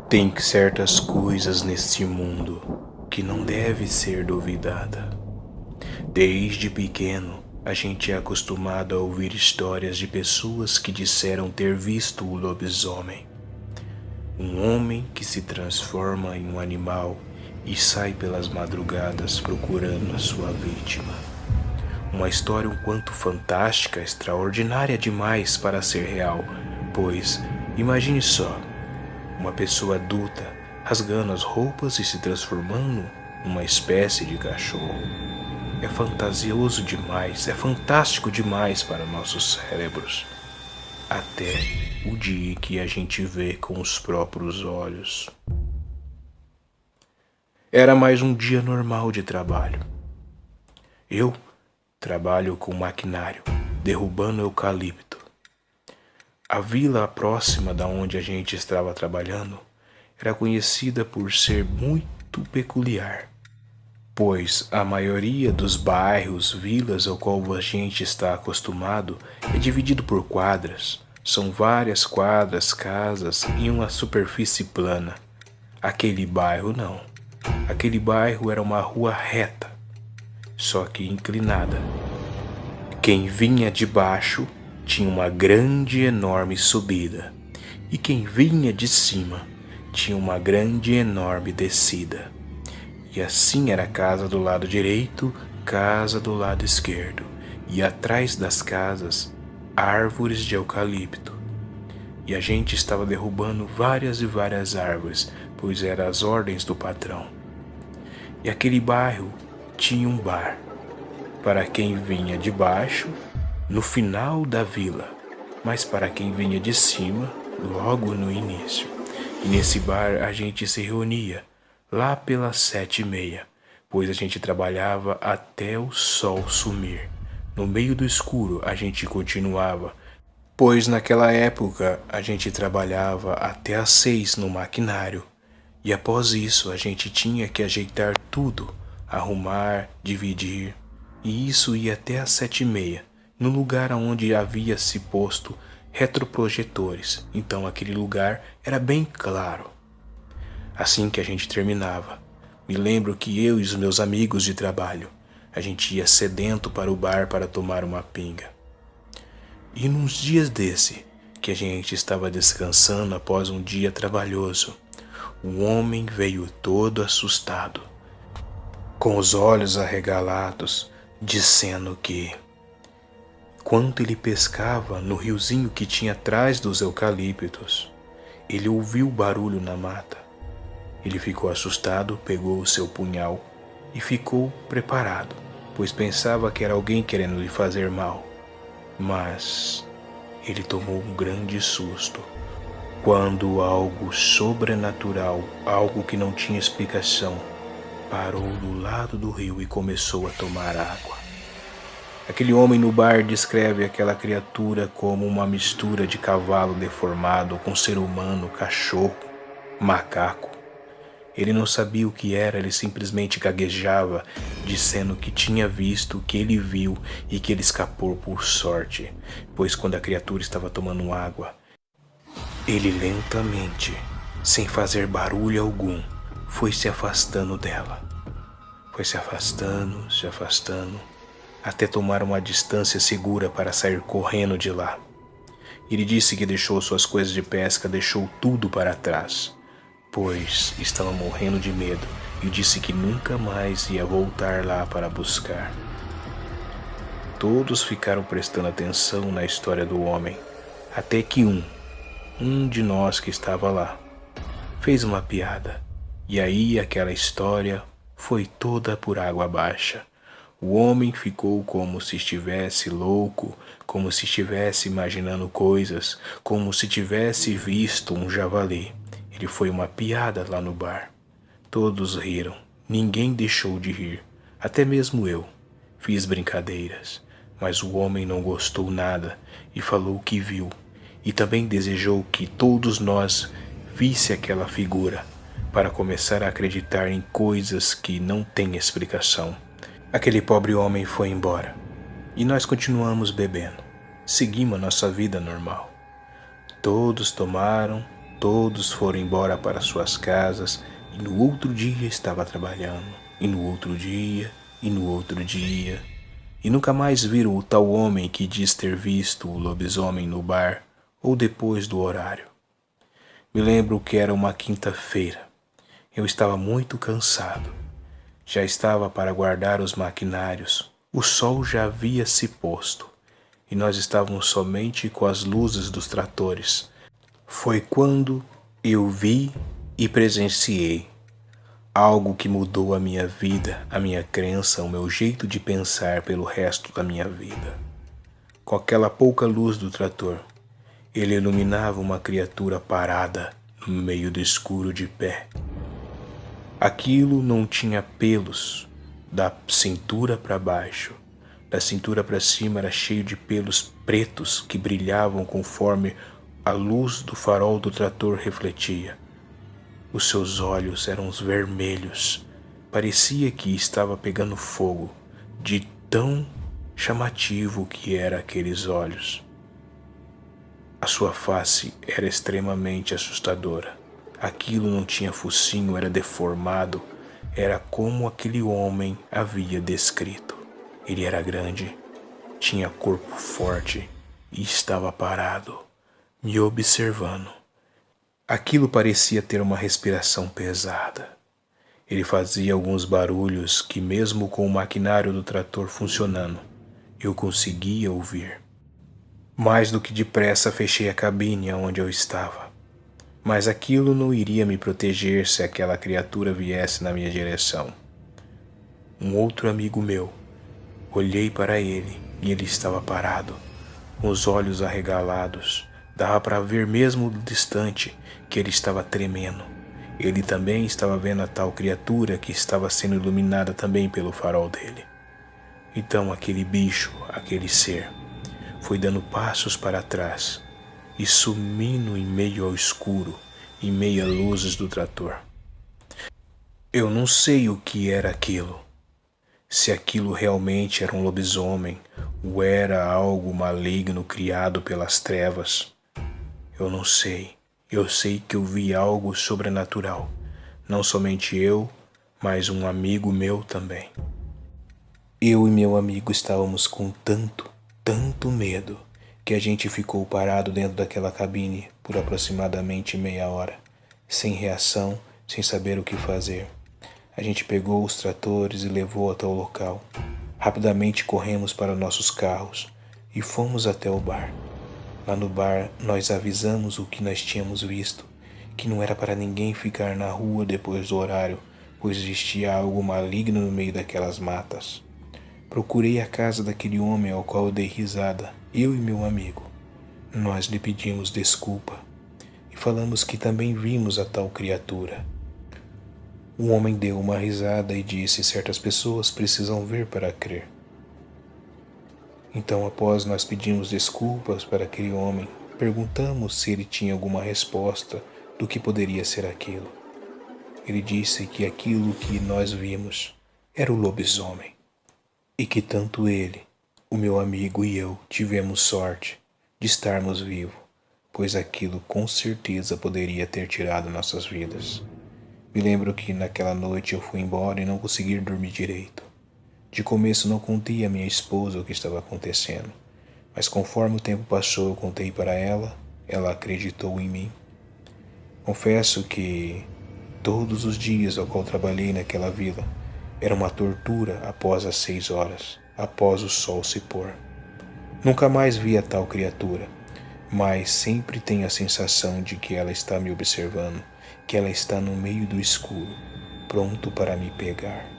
Tem certas coisas neste mundo que não deve ser duvidada. Desde pequeno, a gente é acostumado a ouvir histórias de pessoas que disseram ter visto o lobisomem. Um homem que se transforma em um animal e sai pelas madrugadas procurando a sua vítima. Uma história um quanto fantástica, extraordinária demais para ser real, pois, imagine só, uma pessoa adulta rasgando as roupas e se transformando numa espécie de cachorro. É fantasioso demais, é fantástico demais para nossos cérebros. Até o dia em que a gente vê com os próprios olhos. Era mais um dia normal de trabalho. Eu trabalho com maquinário, derrubando eucalipto. A vila próxima da onde a gente estava trabalhando era conhecida por ser muito peculiar, pois a maioria dos bairros, vilas ao qual a gente está acostumado é dividido por quadras. São várias quadras, casas em uma superfície plana. Aquele bairro não. Aquele bairro era uma rua reta, só que inclinada. Quem vinha de baixo tinha uma grande e enorme subida, e quem vinha de cima tinha uma grande e enorme descida. E assim era casa do lado direito, casa do lado esquerdo, e atrás das casas, árvores de eucalipto. E a gente estava derrubando várias e várias árvores, pois eram as ordens do patrão. E aquele bairro tinha um bar para quem vinha de baixo, no final da vila, mas para quem vinha de cima, logo no início. E nesse bar a gente se reunia lá pelas 7h30, pois a gente trabalhava até o sol sumir. No meio do escuro a gente continuava, pois naquela época a gente trabalhava até às 6 no maquinário. E após isso a gente tinha que ajeitar tudo, arrumar, dividir. E isso ia até às 7h30, no lugar onde havia se posto retroprojetores. Então aquele lugar era bem claro. Assim que a gente terminava, me lembro que eu e os meus amigos de trabalho, a gente ia sedento para o bar para tomar uma pinga. E nos dias desse, que a gente estava descansando após um dia trabalhoso, o homem veio todo assustado, com os olhos arregalados, dizendo que, quando ele pescava no riozinho que tinha atrás dos eucaliptos, ele ouviu barulho na mata. Ele ficou assustado, pegou o seu punhal e ficou preparado, pois pensava que era alguém querendo lhe fazer mal. Mas ele tomou um grande susto quando algo sobrenatural, algo que não tinha explicação, parou do lado do rio e começou a tomar água. Aquele homem no bar descreve aquela criatura como uma mistura de cavalo deformado com ser humano, cachorro, macaco. Ele não sabia o que era, ele simplesmente gaguejava, dizendo que tinha visto, que ele viu e que ele escapou por sorte, pois quando a criatura estava tomando água, ele lentamente, sem fazer barulho algum, foi se afastando dela. Foi se afastando, até tomar uma distância segura para sair correndo de lá. Ele disse que deixou suas coisas de pesca, deixou tudo para trás, pois estava morrendo de medo, e disse que nunca mais ia voltar lá para buscar. Todos ficaram prestando atenção na história do homem, até que um de nós que estava lá, fez uma piada, e aí aquela história foi toda por água abaixo. O homem ficou como se estivesse louco, como se estivesse imaginando coisas, como se tivesse visto um javali. Ele foi uma piada lá no bar. Todos riram, ninguém deixou de rir, até mesmo eu. Fiz brincadeiras, mas o homem não gostou nada e falou que viu, e também desejou que todos nós visse aquela figura, para começar a acreditar em coisas que não têm explicação. Aquele pobre homem foi embora, e nós continuamos bebendo. Seguimos a nossa vida normal. Todos tomaram, Todos foram embora para suas casas e no outro dia estava trabalhando. E no outro dia, e no outro dia. E nunca mais viram o tal homem que diz ter visto o lobisomem no bar ou depois do horário. Me lembro que era uma quinta-feira. Eu estava muito cansado. Já estava para guardar os maquinários. O sol já havia se posto e nós estávamos somente com as luzes dos tratores. Foi quando eu vi e presenciei algo que mudou a minha vida, a minha crença, o meu jeito de pensar pelo resto da minha vida. Com aquela pouca luz do trator, ele iluminava uma criatura parada no meio do escuro de pé. Aquilo não tinha pelos da cintura para baixo. Da cintura para cima era cheio de pelos pretos que brilhavam conforme a luz do farol do trator refletia. Os seus olhos eram vermelhos. Parecia que estava pegando fogo, de tão chamativo que eram aqueles olhos. A sua face era extremamente assustadora. Aquilo não tinha focinho, era deformado. Era como aquele homem havia descrito. Ele era grande, tinha corpo forte e estava parado, me observando. Aquilo parecia ter uma respiração pesada. Ele fazia alguns barulhos que, mesmo com o maquinário do trator funcionando, eu conseguia ouvir. Mais do que depressa fechei a cabine onde eu estava. Mas aquilo não iria me proteger se aquela criatura viesse na minha direção. Um outro amigo meu, olhei para ele e ele estava parado, com os olhos arregalados. Dava para ver mesmo distante que ele estava tremendo. Ele também estava vendo a tal criatura que estava sendo iluminada também pelo farol dele. Então aquele bicho, aquele ser, foi dando passos para trás e sumindo em meio ao escuro, em meio a luzes do trator. Eu não sei o que era aquilo. Se aquilo realmente era um lobisomem ou era algo maligno criado pelas trevas. Eu não sei. Eu sei que eu vi algo sobrenatural. Não somente eu, mas um amigo meu também. Eu e meu amigo estávamos com tanto medo, que a gente ficou parado dentro daquela cabine por aproximadamente meia hora, sem reação, sem saber o que fazer. A gente pegou os tratores e levou até o local. Rapidamente corremos para nossos carros e fomos até o bar. Lá no bar, nós avisamos o que nós tínhamos visto, que não era para ninguém ficar na rua depois do horário, pois existia algo maligno no meio daquelas matas. Procurei a casa daquele homem ao qual eu dei risada, eu e meu amigo. Nós lhe pedimos desculpa e falamos que também vimos a tal criatura. O homem deu uma risada e disse: certas pessoas precisam ver para crer. Então, após nós pedimos desculpas para aquele homem, perguntamos se ele tinha alguma resposta do que poderia ser aquilo. Ele disse que aquilo que nós vimos era o lobisomem e que tanto ele, o meu amigo e eu tivemos sorte de estarmos vivos, pois aquilo com certeza poderia ter tirado nossas vidas. Me lembro que naquela noite eu fui embora e não consegui dormir direito. De começo não contei à minha esposa o que estava acontecendo, mas conforme o tempo passou eu contei para ela, ela acreditou em mim. Confesso que todos os dias ao qual trabalhei naquela vila era uma tortura após as 6 horas, após o sol se pôr. Nunca mais vi a tal criatura, mas sempre tenho a sensação de que ela está me observando, que ela está no meio do escuro, pronto para me pegar.